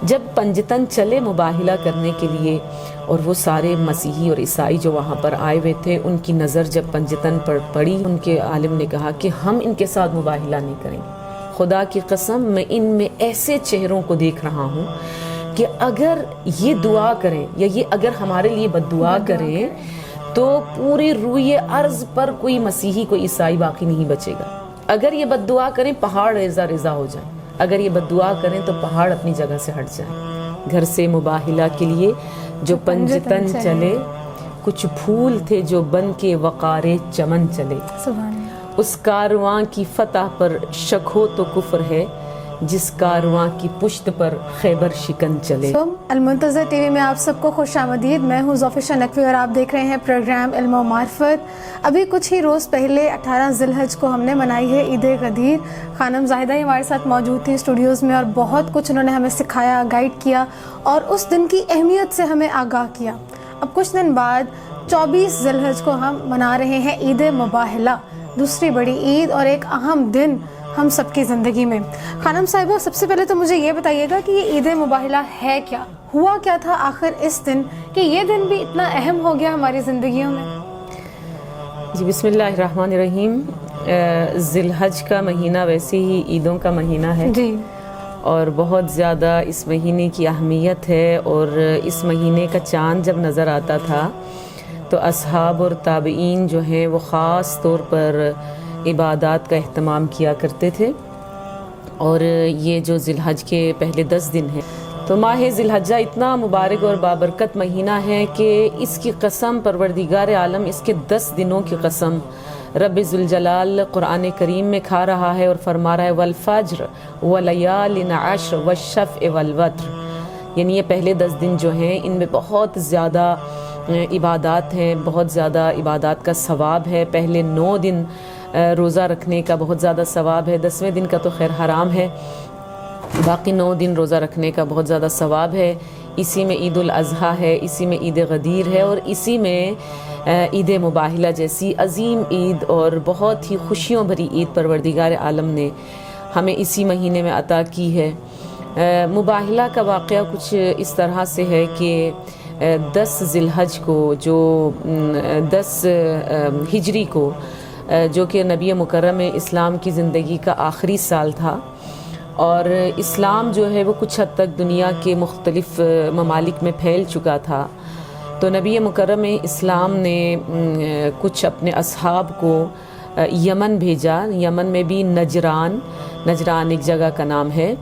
جب پنجتن چلے مباہلہ کرنے کے لیے، اور وہ سارے مسیحی اور عیسائی جو وہاں پر آئے ہوئے تھے، ان کی نظر جب پنجتن پر پڑی، ان کے عالم نے کہا کہ ہم ان کے ساتھ مباہلہ نہیں کریں گے، خدا کی قسم میں ان میں ایسے چہروں کو دیکھ رہا ہوں کہ اگر یہ دعا کریں یا یہ اگر ہمارے لیے بد دعا کریں تو پوری روئے ارض پر کوئی مسیحی کوئی عیسائی باقی نہیں بچے گا. اگر یہ بد دعا کریں پہاڑ ریزہ ریزہ ہو جائیں، اگر یہ بد دعا کریں تو پہاڑ اپنی جگہ سے ہٹ جائیں. گھر سے مباہلہ کے لیے جو پنجتن چلے، کچھ پھول تھے جو بن کے وقار چمن چلے. اس کارواں کی فتح پر شک ہو تو کفر ہے، جس کارواں کی پشت پر خیبر شکن چلے. المنتظر ٹی وی میں آپ سب کو خوش آمدید. میں ہوں ظفر نقوی اور آپ دیکھ رہے ہیں پروگرام علم و معرفت. ابھی کچھ ہی روز پہلے 18 ذی الحج کو ہم نے منائی ہے عید غدیر. خانم زاہدہ ہی ہمارے ساتھ موجود تھی اسٹوڈیوز میں، اور بہت کچھ انہوں نے ہمیں سکھایا، گائیڈ کیا اور اس دن کی اہمیت سے ہمیں آگاہ کیا. اب کچھ دن بعد 24 ذی الحج کو ہم منا رہے ہیں عید مباہلہ، دوسری بڑی عید اور ایک اہم دن ہم سب کی زندگی میں. خانم صاحبہ، سب سے پہلے تو مجھے یہ بتائیے گا کہ یہ عید مباہلہ ہے کیا؟ ہوا کیا تھا آخر اس دن کہ یہ دن بھی اتنا اہم ہو گیا ہماری زندگیوں میں؟ جی بسم اللہ الرحمن الرحیم. ذی الحج کا مہینہ ویسے ہی عیدوں کا مہینہ ہے جی، اور بہت زیادہ اس مہینے کی اہمیت ہے. اور اس مہینے کا چاند جب نظر آتا تھا تو اصحاب اور تابعین جو ہیں وہ خاص طور پر عبادات کا اہتمام کیا کرتے تھے. اور یہ جو ذی الحج کے پہلے 10 دن ہیں، تو ماہ ذی الحجہ اتنا مبارک اور بابرکت مہینہ ہے کہ اس کی قسم پروردگار عالم، اس کے 10 دنوں کی قسم رب ذوالجلال قرآن کریم میں کھا رہا ہے اور فرما رہا ہے والفجر ولیال عشر والشفع والوتر. یعنی یہ پہلے 10 دن جو ہیں ان میں بہت زیادہ عبادات ہیں، بہت زیادہ عبادات کا ثواب ہے. پہلے 9 دن روزہ رکھنے کا بہت زیادہ ثواب ہے، 10ویں دن کا تو خیر حرام ہے، باقی 9 دن روزہ رکھنے کا بہت زیادہ ثواب ہے. اسی میں عید الاضحیٰ ہے، اسی میں عید غدیر ہے، اور اسی میں عید مباہلہ جیسی عظیم عید اور بہت ہی خوشیوں بھری عید پروردگار عالم نے ہمیں اسی مہینے میں عطا کی ہے. مباہلہ کا واقعہ کچھ اس طرح سے ہے کہ 10 ذی الحج کو، جو 10 ہجری کو، جو کہ نبی مکرم اسلام کی زندگی کا آخری سال تھا، اور اسلام جو ہے وہ کچھ حد تک دنیا کے مختلف ممالک میں پھیل چکا تھا. تو نبی مکرم اسلام نے کچھ اپنے اصحاب کو یمن بھیجا. یمن میں بھی نجران ایک جگہ کا نام ہے،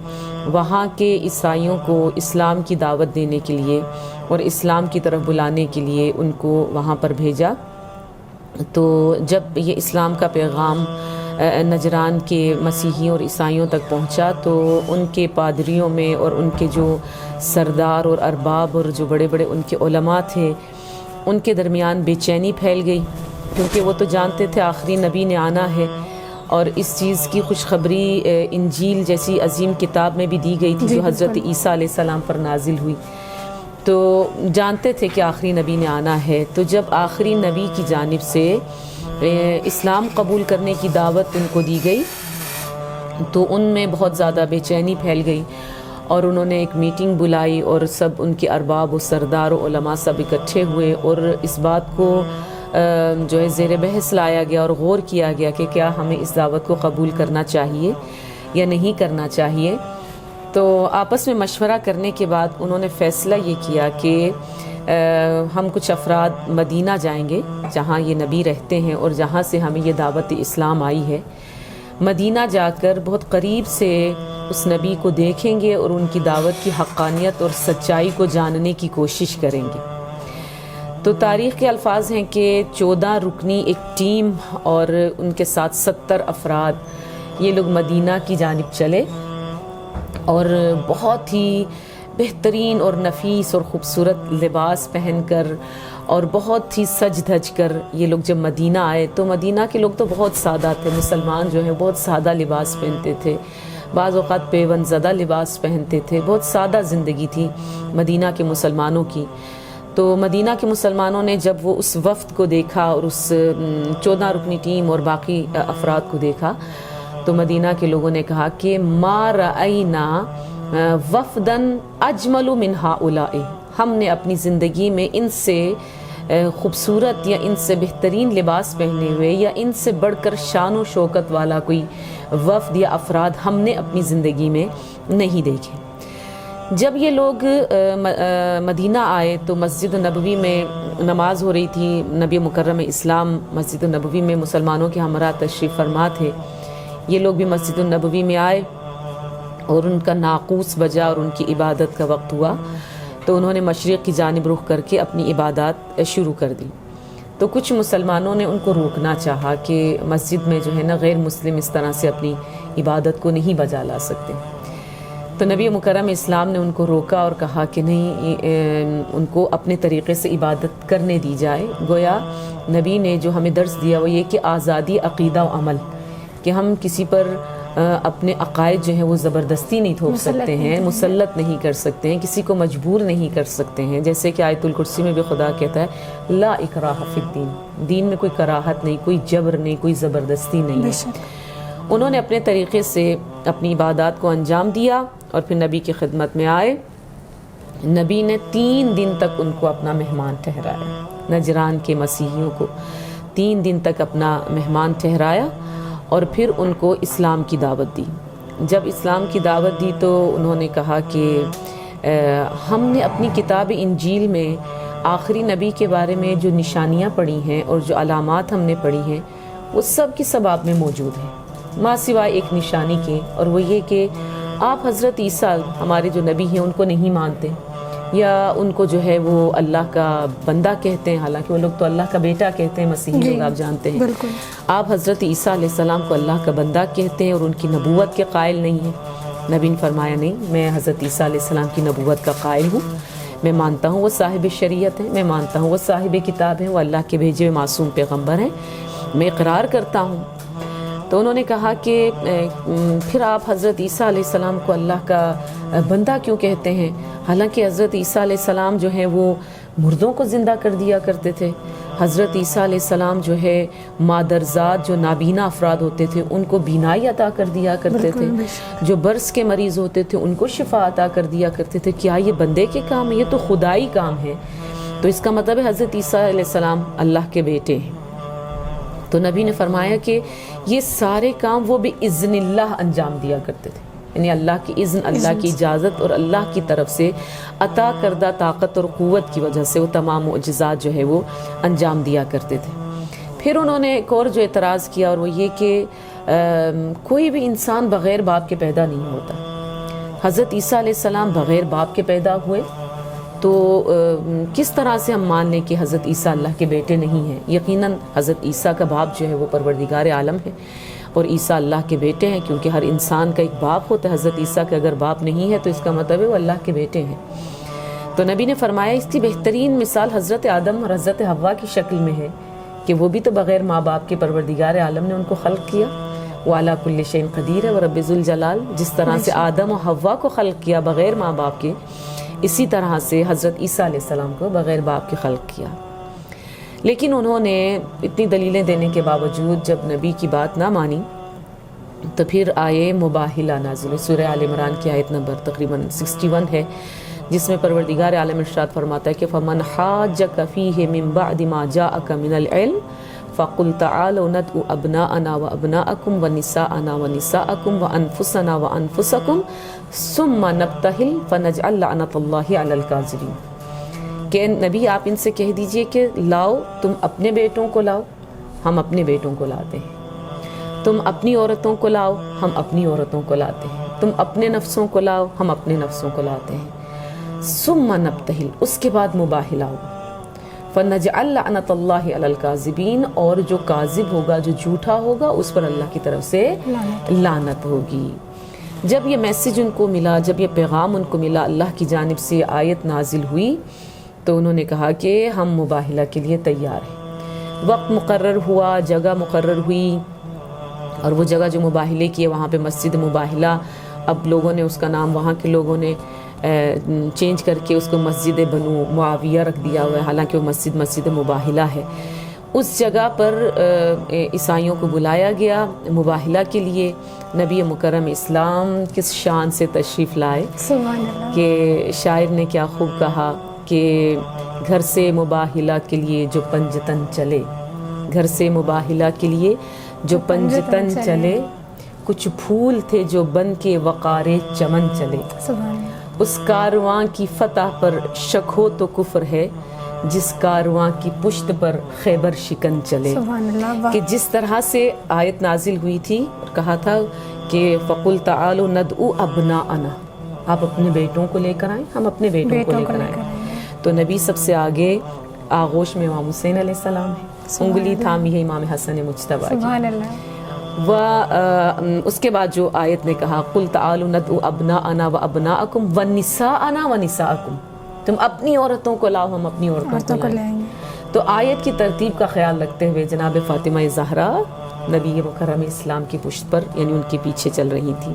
وہاں کے عیسائیوں کو اسلام کی دعوت دینے کے لیے اور اسلام کی طرف بلانے کے لیے ان کو وہاں پر بھیجا. تو جب یہ اسلام کا پیغام نجران کے مسیحیوں اور عیسائیوں تک پہنچا تو ان کے پادریوں میں اور ان کے جو سردار اور ارباب اور جو بڑے بڑے ان کے علماء تھے، ان کے درمیان بے چینی پھیل گئی، کیونکہ وہ تو جانتے تھے آخری نبی نے آنا ہے. اور اس چیز کی خوشخبری انجیل جیسی عظیم کتاب میں بھی دی گئی تھی جو حضرت عیسیٰ علیہ السلام پر نازل ہوئی. تو جانتے تھے کہ آخری نبی نے آنا ہے. تو جب آخری نبی کی جانب سے اسلام قبول کرنے کی دعوت ان کو دی گئی تو ان میں بہت زیادہ بے چینی پھیل گئی، اور انہوں نے ایک میٹنگ بلائی اور سب ان کے ارباب و سردار و علماء سب اکٹھے ہوئے، اور اس بات کو جو ہے زیر بحث لایا گیا اور غور کیا گیا کہ کیا ہمیں اس دعوت کو قبول کرنا چاہیے یا نہیں کرنا چاہیے. تو آپس میں مشورہ کرنے کے بعد انہوں نے فیصلہ یہ کیا کہ ہم کچھ افراد مدینہ جائیں گے جہاں یہ نبی رہتے ہیں اور جہاں سے ہمیں یہ دعوت اسلام آئی ہے. مدینہ جا کر بہت قریب سے اس نبی کو دیکھیں گے اور ان کی دعوت کی حقانیت اور سچائی کو جاننے کی کوشش کریں گے. تو تاریخ کے الفاظ ہیں کہ 14 رکنی ایک ٹیم اور ان کے ساتھ 70 افراد یہ لوگ مدینہ کی جانب چلے، اور بہت ہی بہترین اور نفیس اور خوبصورت لباس پہن کر اور بہت ہی سج دھج کر یہ لوگ جب مدینہ آئے تو مدینہ کے لوگ تو بہت سادہ تھے. مسلمان جو ہیں بہت سادہ لباس پہنتے تھے، بعض اوقات پیوند زدہ لباس پہنتے تھے، بہت سادہ زندگی تھی مدینہ کے مسلمانوں کی. تو مدینہ کے مسلمانوں نے جب وہ اس وفد کو دیکھا اور اس 14 رکنی ٹیم اور باقی افراد کو دیکھا تو مدینہ کے لوگوں نے کہا کہ ما رأینا وفدن اجمل من ہؤلاء، ہم نے اپنی زندگی میں ان سے خوبصورت یا ان سے بہترین لباس پہنے ہوئے یا ان سے بڑھ کر شان و شوکت والا کوئی وفد یا افراد ہم نے اپنی زندگی میں نہیں دیکھے۔ جب یہ لوگ مدینہ آئے تو مسجد نبوی میں نماز ہو رہی تھی، نبی مکرم اسلام مسجد نبوی میں مسلمانوں کے ہمراہ تشریف فرما تھے۔ یہ لوگ بھی مسجد النبوی میں آئے اور ان کا ناقوس بجا اور ان کی عبادت کا وقت ہوا، تو انہوں نے مشرق کی جانب رخ کر کے اپنی عبادات شروع کر دی۔ تو کچھ مسلمانوں نے ان کو روکنا چاہا کہ مسجد میں جو ہے نا غیر مسلم اس طرح سے اپنی عبادت کو نہیں بجا لا سکتے۔ تو نبی مکرم اسلام نے ان کو روکا اور کہا کہ نہیں، ان کو اپنے طریقے سے عبادت کرنے دی جائے۔ گویا نبی نے جو ہمیں درس دیا وہ یہ کہ آزادی عقیدہ و عمل، کہ ہم کسی پر اپنے عقائد جو ہیں وہ زبردستی نہیں تھوپ سکتے ہیں، مسلط نہیں کر سکتے ہیں، کسی کو مجبور نہیں کر سکتے ہیں، جیسے کہ آیت الکرسی میں بھی خدا کہتا ہے لا اکراہ فی الدین، دین میں کوئی کراہت نہیں، کوئی جبر نہیں، کوئی زبردستی نہیں ہے۔ انہوں نے اپنے طریقے سے اپنی عبادات کو انجام دیا اور پھر نبی کی خدمت میں آئے۔ نبی نے 3 دن تک ان کو اپنا مہمان ٹھہرایا، نجران کے مسیحیوں کو 3 دن تک اپنا مہمان ٹھہرایا اور پھر ان کو اسلام کی دعوت دی۔ جب اسلام کی دعوت دی تو انہوں نے کہا کہ ہم نے اپنی کتاب انجیل میں آخری نبی کے بارے میں جو نشانیاں پڑھی ہیں اور جو علامات ہم نے پڑھی ہیں وہ سب کی سب آپ میں موجود ہیں، ماں سوائے ایک نشانی کے، اور وہ یہ کہ آپ حضرت عیسیٰ ہمارے جو نبی ہیں ان کو نہیں مانتے، یا ان کو جو ہے وہ اللہ کا بندہ کہتے ہیں، حالانکہ وہ لوگ تو اللہ کا بیٹا کہتے ہیں، مسیحی لوگ آپ جانتے ہیں۔ آپ حضرت عیسیٰ علیہ السلام کو اللہ کا بندہ کہتے ہیں اور ان کی نبوت کے قائل نہیں ہیں۔ نبی نے فرمایا نہیں، میں حضرت عیسیٰ علیہ السلام کی نبوت کا قائل ہوں، میں مانتا ہوں وہ صاحب شریعت ہیں، میں مانتا ہوں وہ صاحب کتاب ہیں، وہ اللہ کے بھیجے ہوئے معصوم پیغمبر ہیں، میں اقرار کرتا ہوں۔ تو انہوں نے کہا کہ پھر آپ حضرت عیسیٰ علیہ السلام کو اللہ کا بندہ کیوں کہتے ہیں، حالانکہ حضرت عیسیٰ علیہ السلام جو ہیں وہ مردوں کو زندہ کر دیا کرتے تھے، حضرت عیسیٰ علیہ السلام جو ہے مادرزاد جو نابینا افراد ہوتے تھے ان کو بینائی عطا کر دیا کرتے تھے، جو برس کے مریض ہوتے تھے ان کو شفا عطا کر دیا کرتے تھے۔ کیا یہ بندے کے کام ہے؟ یہ تو خدائی کام ہے۔ تو اس کا مطلب ہے حضرت عیسیٰ علیہ السلام اللہ کے بیٹے ہیں۔ تو نبی نے فرمایا کہ یہ سارے کام وہ بِإِذْنِ اللہ انجام دیا کرتے تھے، یعنی اللہ کی اذن، اللہ کی اجازت اور اللہ کی طرف سے عطا کردہ طاقت اور قوت کی وجہ سے وہ تمام معجزات جو ہے وہ انجام دیا کرتے تھے۔ پھر انہوں نے ایک اور جو اعتراض کیا اور وہ یہ کہ کوئی بھی انسان بغیر باپ کے پیدا نہیں ہوتا۔ حضرت عیسیٰ علیہ السلام بغیر باپ کے پیدا ہوئے، تو کس طرح سے ہم مان لیں کہ حضرت عیسیٰ اللہ کے بیٹے نہیں ہیں؟ یقیناً حضرت عیسیٰ کا باپ جو ہے وہ پروردگار عالم ہے اور عیسیٰ اللہ کے بیٹے ہیں، کیونکہ ہر انسان کا ایک باپ ہوتا ہے۔ حضرت عیسیٰ کا اگر باپ نہیں ہے تو اس کا مطلب ہے وہ اللہ کے بیٹے ہیں۔ تو نبی نے فرمایا اس کی بہترین مثال حضرت آدم اور حضرت حوا کی شکل میں ہے کہ وہ بھی تو بغیر ماں باپ کے پروردگار عالم نے ان کو خلق کیا، وہ علی کل شیء قدیر ہے، وہ رب ذوالجلال، جس طرح سے آدم و حوا کو خلق کیا بغیر ماں باپ کے، اسی طرح سے حضرت عیسیٰ علیہ السلام کو بغیر باپ کے خلق کیا۔ لیکن انہوں نے اتنی دلیلیں دینے کے باوجود جب نبی کی بات نہ مانی تو پھر آیے مباہلہ نازل، سورہ آل عمران کی آیت نمبر تقریباً 61 ہے، جس میں پروردگار عالم ارشاد فرماتا ہے کہ فَمَنْ حَاجَّكَ فِيهِ مِنْ بَعْدِ مَا جَاءَكَ مِنَ الْعِلْمِ فَقُلْ تَعَالَوْا نَدْعُ أَبْنَاءَنَا وَأَبْنَاءَكُمْ وَنِسَاءَنَا وَنِسَاءَكُمْ وَأَنفُسَنَا وَأَنفُسَكُمْ ثُمَّ نَبْتَهِلْ فَنَجْعَلْ لَعْنَةَ اللَّهِ عَلَى الْكَاذِبِينَ، کہ نبی آپ ان سے کہہ دیجئے کہ لاؤ، تم اپنے بیٹوں کو لاؤ، ہم اپنے بیٹوں کو لاتے ہیں، تم اپنی عورتوں کو لاؤ، ہم اپنی عورتوں کو لاتے ہیں، تم اپنے نفسوں کو لاؤ، ہم اپنے نفسوں کو لاتے ہیں، ثُمَّ نَبْتَهِلْ، اس کے بعد مباہلہ ہوگا، فَنَجْعَلْ لَعْنَةَ اللَّهِ عَلَى الْكَاذِبِينَ، اور جو کاذب ہوگا، جو جھوٹا ہوگا، اس پر اللہ کی طرف سے لعنت ہوگی۔ جب یہ میسج ان کو ملا، جب یہ پیغام ان کو ملا، اللہ کی جانب سے یہ آیت نازل ہوئی، تو انہوں نے کہا کہ ہم مباہلہ کے لیے تیار ہیں۔ وقت مقرر ہوا، جگہ مقرر ہوئی، اور وہ جگہ جو مباہلے کی ہے وہاں پہ مسجد مباہلہ، اب لوگوں نے اس کا نام، وہاں کے لوگوں نے چینج کر کے اس کو مسجد بنو معاویہ رکھ دیا ہوا ہے، حالانکہ وہ مسجد مباہلہ ہے۔ اس جگہ پر عیسائیوں کو بلایا گیا مباہلہ کے لیے. نبی مکرم اسلام کس شان سے تشریف لائے سبحان اللہ. کہ شاعر نے کیا خوب کہا کہ گھر سے مباہلہ کے لیے جو پنجتن چلے, گھر سے مباہلہ کے لیے جو پنجتن چلے, کچھ پھول تھے جو بن کے وقار چمن چلے. سبحان اللہ. اس کارواں کی فتح پر شک ہو تو کفر ہے, جس کارواں کی پشت پر خیبر شکن چلے. سبحان اللہ. کہ جس طرح سے آیت نازل ہوئی تھی اور کہا تھا کہ فَقُلْ تَعَالُوا نَدْعُوا أَبْنَاءَنَا, آپ اپنے بیٹوں کو لے کر آئیں, ہم اپنے بیٹوں کو لے کر آئیں. تو نبی سب سے آگے آغوش میں امام حسین علیہ السلام ہے, انگلی تھامی ہے امام حسن مجتبیٰ کی. سبحان اللہ. اس کے بعد جو آیت نے کہا قُلْ تَعَالُوا نَدْعُوا أَبْنَاءَنَا وَأَبْنَاءَكُمْ وَنِسَاءَنَا وَنِسَاءَكُمْ, تم اپنی عورتوں کو لاؤ, ہم اپنی عورتوں کو لائیں گے. تو آیت کی ترتیب کا خیال رکھتے ہوئے جناب فاطمہ زہرا نبی مکرم اسلام کی پشت پر یعنی ان کے پیچھے چل رہی تھی.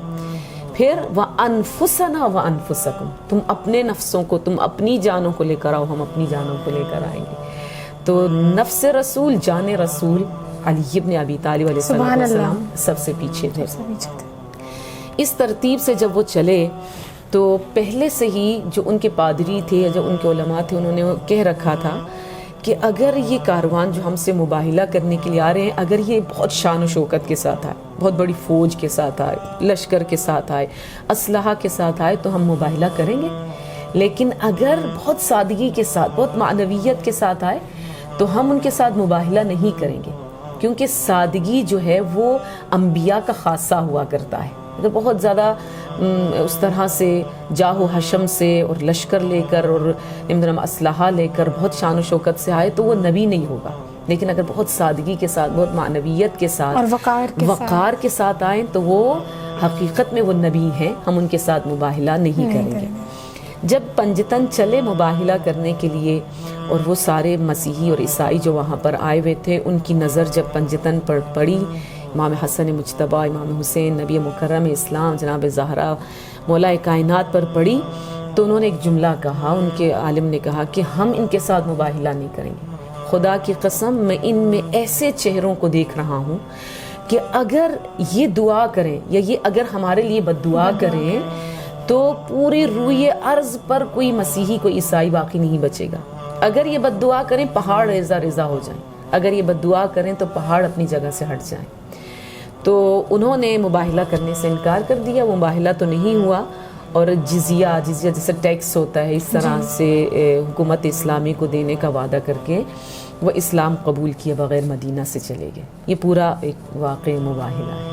پھر وَأَنفُسَنَا وَأَنفُسَكُمْ, تم اپنے نفسوں کو, تم اپنی جانوں کو لے کر آؤ, ہم اپنی جانوں کو لے کر آئیں گے. تو نفس رسول, جان رسول علی ابن ابی طالب علیہ السلام سب سے پیچھے تھے. اس ترتیب سے جب وہ چلے تو پہلے سے ہی جو ان کے پادری تھے یا جو ان کے علماء تھے انہوں نے کہہ رکھا تھا کہ اگر یہ کاروان جو ہم سے مباہلہ کرنے کے لیے آ رہے ہیں, اگر یہ بہت شان و شوکت کے ساتھ آئے, بہت بڑی فوج کے ساتھ آئے, لشکر کے ساتھ آئے, اسلحہ کے ساتھ آئے تو ہم مباہلہ کریں گے. لیکن اگر بہت سادگی کے ساتھ, بہت معنویت کے ساتھ آئے تو ہم ان کے ساتھ مباہلہ نہیں کریں گے, کیونکہ سادگی جو ہے وہ انبیاء کا خاصہ ہوا کرتا ہے. اگر بہت زیادہ اس طرح سے جاہ و حشم سے اور لشکر لے کر اور اسلحہ لے کر بہت شان و شوکت سے آئے تو وہ نبی نہیں ہوگا. لیکن اگر بہت سادگی کے ساتھ, بہت معنویت کے ساتھ اور وقار کے ساتھ آئیں تو وہ حقیقت میں وہ نبی ہیں, ہم ان کے ساتھ مباہلہ نہیں کریں گے. جب پنجتن چلے مباہلہ کرنے کے لیے اور وہ سارے مسیحی اور عیسائی جو وہاں پر آئے ہوئے تھے ان کی نظر جب پنجتن پر پڑی, امام حسن مجتبیٰ, امام حسین, نبی مکرم اسلام جناب زہرا مولا کائنات پر پڑی, تو انہوں نے ایک جملہ کہا, ان کے عالم نے کہا کہ ہم ان کے ساتھ مباہلہ نہیں کریں گے. خدا کی قسم میں ان میں ایسے چہروں کو دیکھ رہا ہوں کہ اگر یہ دعا کریں یا یہ اگر ہمارے لیے بد دعا کریں تو پوری روئے ارض پر کوئی مسیحی کوئی عیسائی باقی نہیں بچے گا. اگر یہ بد دعا کریں پہاڑ ریزہ ریزہ ہو جائیں, اگر یہ بد دعا کریں تو پہاڑ اپنی جگہ سے ہٹ جائیں. تو انہوں نے مباہلہ کرنے سے انکار کر دیا, مباہلہ تو نہیں ہوا, اور جزیہ جیسے ٹیکس ہوتا ہے اس طرح سے حکومت اسلامی کو دینے کا وعدہ کر کے وہ اسلام قبول کیے بغیر مدینہ سے چلے گئے. یہ پورا ایک واقعہ مباہلہ ہے.